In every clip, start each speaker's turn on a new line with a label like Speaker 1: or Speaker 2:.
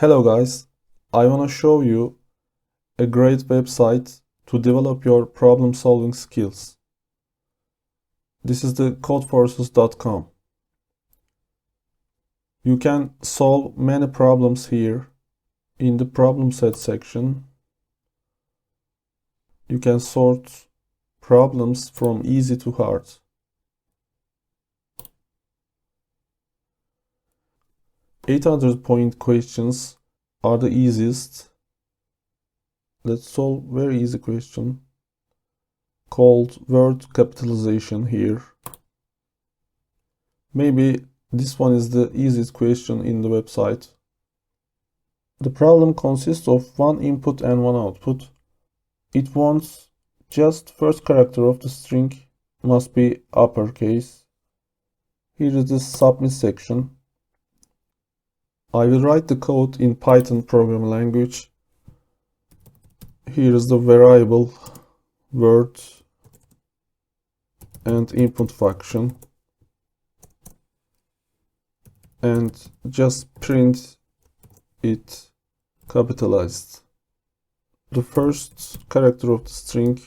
Speaker 1: Hello guys, I want to show you a great website to develop your problem solving skills. This is the codeforces.com. You can solve many problems here. In the problem set section, you can sort problems from easy to hard. $800 questions are the easiest. Let's solve very easy question called word capitalization here. Maybe this one is the easiest question in the website. The problem consists of one input and one output. It wants just first character of the string must be uppercase. Here is the submit section. I will write the code in Python programming language. Here is the variable word and input function, and just print it capitalized. The first character of the string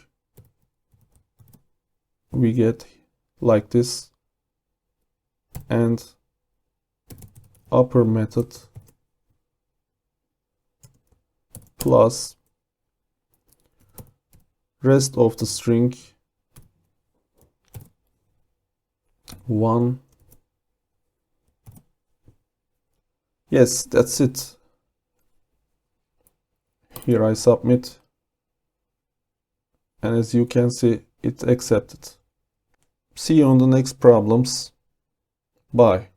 Speaker 1: we get like this, and upper method plus rest of the string 1. Yes, that's it. Here I submit, and as you can see, it's accepted. See you on the next problems. Bye.